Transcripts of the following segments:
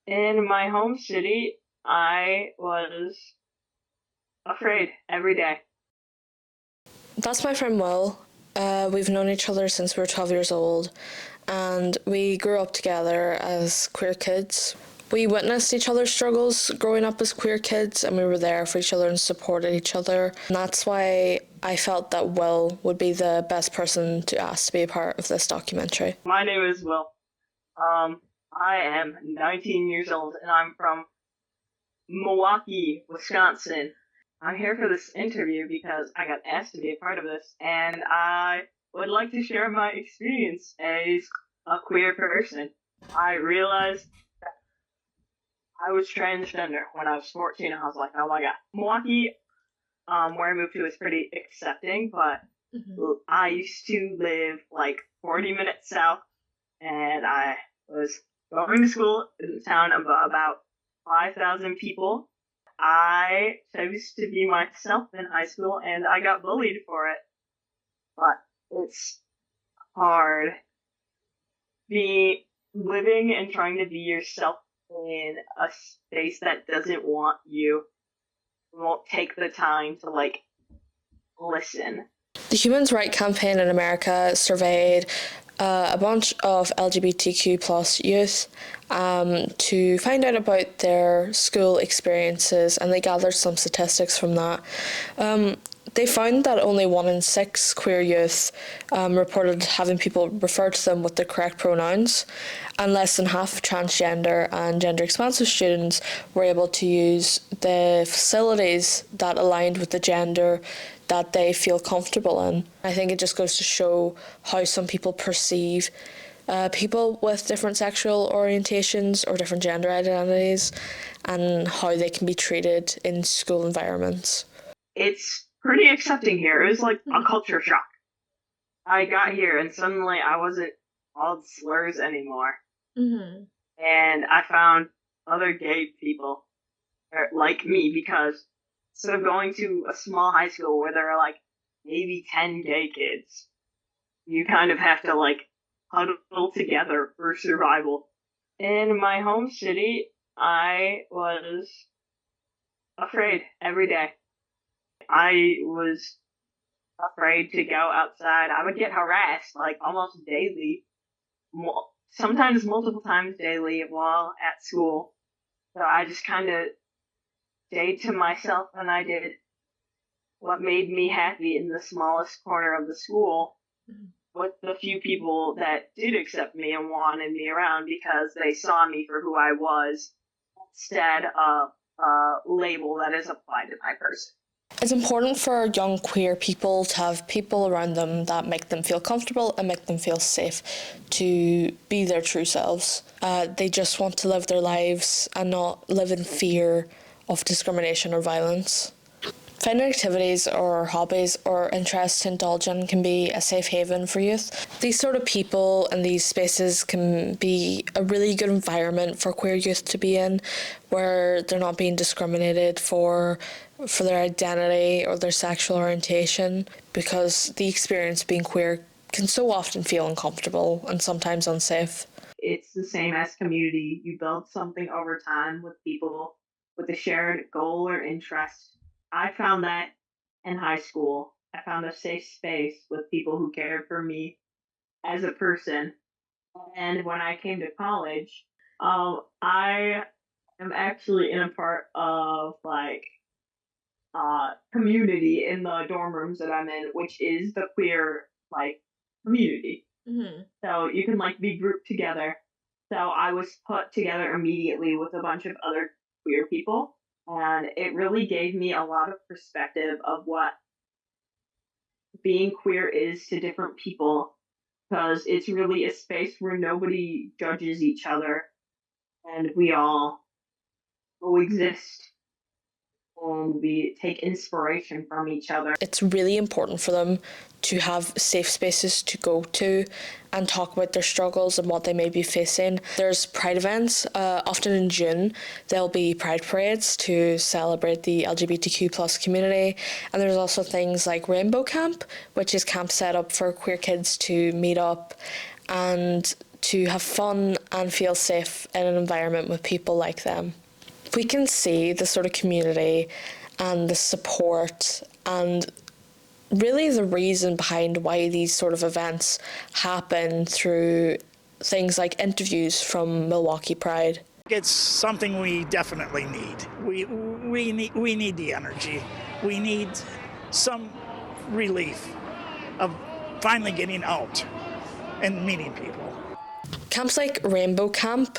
In my home city, I was afraid every day. That's my friend Will. We've known each other since we were 12 years old, and we grew up together as queer kids. We witnessed each other's struggles growing up as queer kids, and we were there for each other and supported each other. And that's why I felt that Will would be the best person to ask to be a part of this documentary. My name is Will. I am 19 years old and I'm from Milwaukee, Wisconsin. I'm here for this interview because I got asked to be a part of this and I would like to share my experience as a queer person. I realized I was transgender when I was 14. I was like, oh my god. Milwaukee, where I moved to, is pretty accepting, but I used to live like 40 minutes south, and I was going to school in a town of about 5,000 people. I chose to be myself in high school, and I got bullied for it. But it's hard being living and trying to be yourself in a space that doesn't want you, won't take the time to like listen. The Human Rights Campaign in America surveyed a bunch of LGBTQ plus youth to find out about their school experiences, and they gathered some statistics from that. They found that only 1 in 6 queer youth reported having people refer to them with the correct pronouns, and less than half of transgender and gender expansive students were able to use the facilities that aligned with the gender that they feel comfortable in. I think it just goes to show how some people perceive people with different sexual orientations or different gender identities and how they can be treated in school environments. It's pretty accepting here. It was like a culture shock. I got here and suddenly I wasn't called slurs anymore. And I found other gay people like me because instead of going to a small high school where there are like maybe 10 gay kids, you kind of have to like huddle together for survival. In my home city, I was afraid every day. I was afraid to go outside. I would get harassed like almost daily, sometimes multiple times daily while at school. So I just kind of stayed to myself and I did what made me happy in the smallest corner of the school with the few people that did accept me and wanted me around because they saw me for who I was instead of a label that is applied to my person. It's important for young queer people to have people around them that make them feel comfortable and make them feel safe to be their true selves. They just want to live their lives and not live in fear of discrimination or violence. Finding activities or hobbies or interests to indulge in can be a safe haven for youth. These sort of people and these spaces can be a really good environment for queer youth to be in, where they're not being discriminated for their identity or their sexual orientation, because the experience of being queer can so often feel uncomfortable and sometimes unsafe. It's the same as community. You build something over time with people with a shared goal or interest. I found that in high school. I found a safe space with people who cared for me as a person. And when I came to college, I am actually in a part of like community in the dorm rooms that I'm in, which is the queer like community. So you can like be grouped together. So I was put together immediately with a bunch of other queer people, and it really gave me a lot of perspective of what being queer is to different people, because it's really a space where nobody judges each other and we all coexist and we take inspiration from each other. It's really important for them to have safe spaces to go to and talk about their struggles and what they may be facing. There's pride events, often in June. There'll be pride parades to celebrate the LGBTQ plus community. And there's also things like Rainbow Camp, which is camp set up for queer kids to meet up and to have fun and feel safe in an environment with people like them. We can see the sort of community and the support and really the reason behind why these sort of events happen through things like interviews from Milwaukee Pride. It's something we definitely need. We need the energy. We need some relief of finally getting out and meeting people. Camps like Rainbow Camp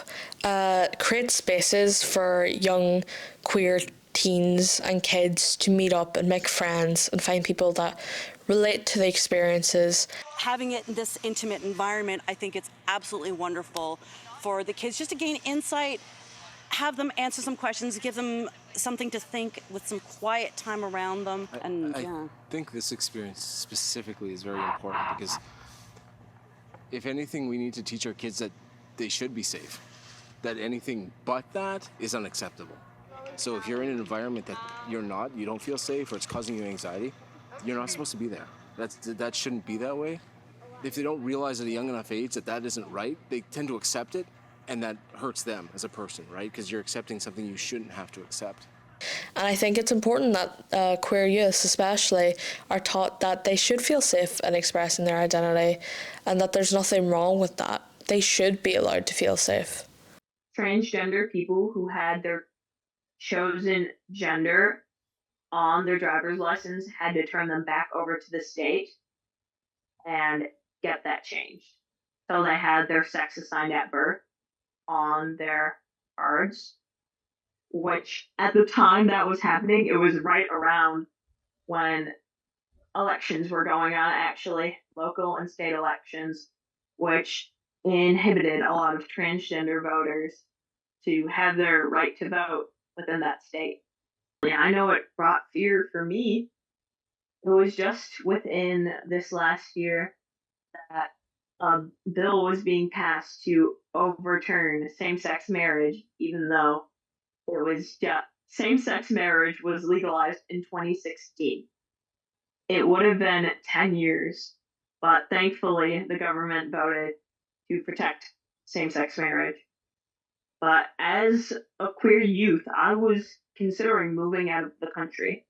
create spaces for young queer teens and kids to meet up and make friends and find people that relate to the experiences. Having it in this intimate environment, I think it's absolutely wonderful for the kids just to gain insight, have them answer some questions, give them something to think with some quiet time around them. I think this experience specifically is very important because if anything, we need to teach our kids that they should be safe, that anything but that is unacceptable. So if you're in an environment that you don't feel safe or it's causing you anxiety, you're not supposed to be there. That shouldn't be that way. If they don't realize at a young enough age that isn't right, they tend to accept it, and that hurts them as a person, right? Because you're accepting something you shouldn't have to accept. And I think it's important that queer youth especially are taught that they should feel safe in expressing their identity and that there's nothing wrong with that. They should be allowed to feel safe. Transgender people who had their chosen gender on their driver's license had to turn them back over to the state and get that changed. So they had their sex assigned at birth on their cards, which at the time that was happening, it was right around when elections were going on, actually, local and state elections, which inhibited a lot of transgender voters to have their right to vote within that state. Yeah, I know it brought fear for me. It was just within this last year that a bill was being passed to overturn same-sex marriage, even though it was just same-sex marriage was legalized in 2016. It would have been 10 years, but thankfully the government voted to protect same-sex marriage. But as a queer youth, I was considering moving out of the country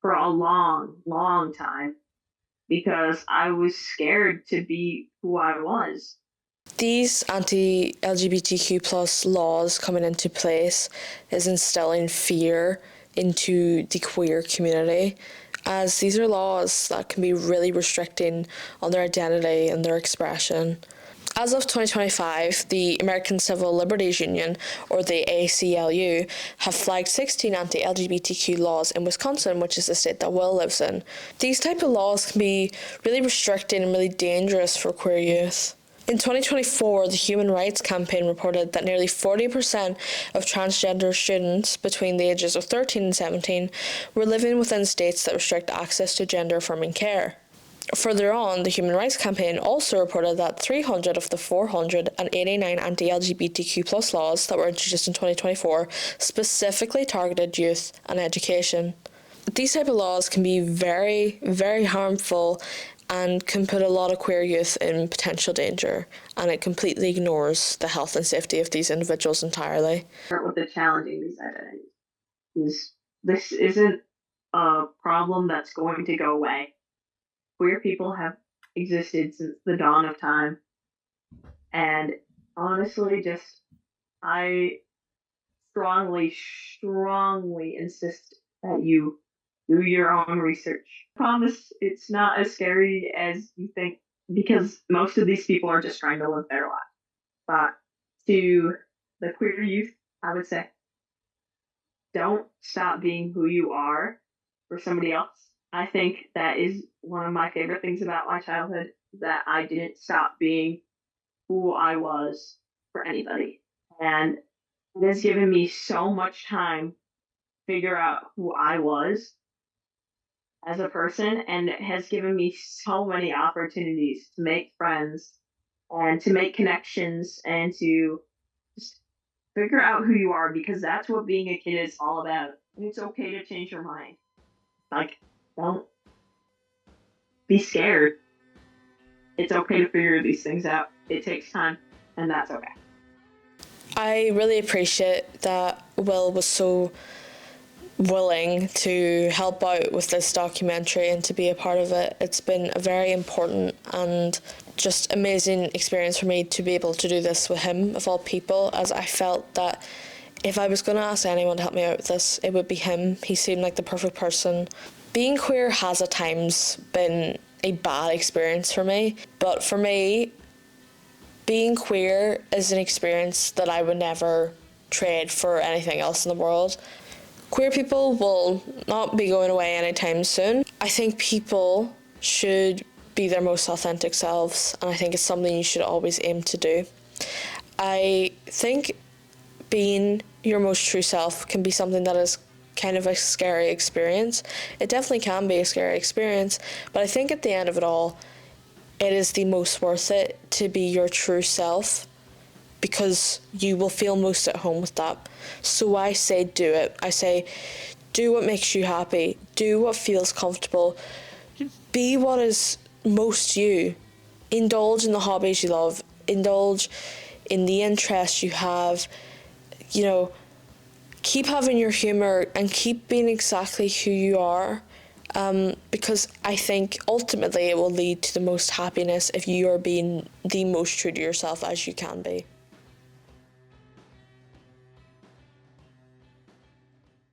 for a long, long time because I was scared to be who I was. These anti-LGBTQ plus laws coming into place is instilling fear into the queer community, as these are laws that can be really restricting on their identity and their expression. As of 2025, the American Civil Liberties Union, or the ACLU, have flagged 16 anti-LGBTQ laws in Wisconsin, which is the state that Will lives in. These type of laws can be really restricting and really dangerous for queer youth. In 2024, the Human Rights Campaign reported that nearly 40% of transgender students between the ages of 13 and 17 were living within states that restrict access to gender-affirming care. Further on, the Human Rights Campaign also reported that 300 of the 489 anti-LGBTQ plus laws that were introduced in 2024 specifically targeted youth and education. These type of laws can be very, very harmful and can put a lot of queer youth in potential danger, and it completely ignores the health and safety of these individuals entirely. Start with the challenging these identities. This isn't a problem that's going to go away. Queer people have existed since the dawn of time. And honestly, I strongly insist that you do your own research. I promise it's not as scary as you think, because most of these people are just trying to live their life. But to the queer youth, I would say, don't stop being who you are for somebody else. I think that is one of my favorite things about my childhood, that I didn't stop being who I was for anybody. And it has given me so much time to figure out who I was as a person, and it has given me so many opportunities to make friends and to make connections and to just figure out who you are, because that's what being a kid is all about. And it's okay to change your mind. Like, don't be scared. It's okay to figure these things out. It takes time, and that's okay. I really appreciate that Will was so willing to help out with this documentary and to be a part of it. It's been a very important and just amazing experience for me to be able to do this with him, of all people, as I felt that if I was going to ask anyone to help me out with this, it would be him. He seemed like the perfect person. Being queer has at times been a bad experience for me, but for me, being queer is an experience that I would never trade for anything else in the world. Queer people will not be going away anytime soon. I think people should be their most authentic selves, and I think it's something you should always aim to do. I think being your most true self can be something that is kind of a scary experience. It definitely can be a scary experience, but I think at the end of it all, it is the most worth it to be your true self, because you will feel most at home with that. So I say do it. I say do what makes you happy. Do what feels comfortable. Be what is most you. Indulge in the hobbies you love. Indulge in the interests you have. You know, keep having your humour and keep being exactly who you are. Because I think ultimately it will lead to the most happiness if you are being the most true to yourself as you can be.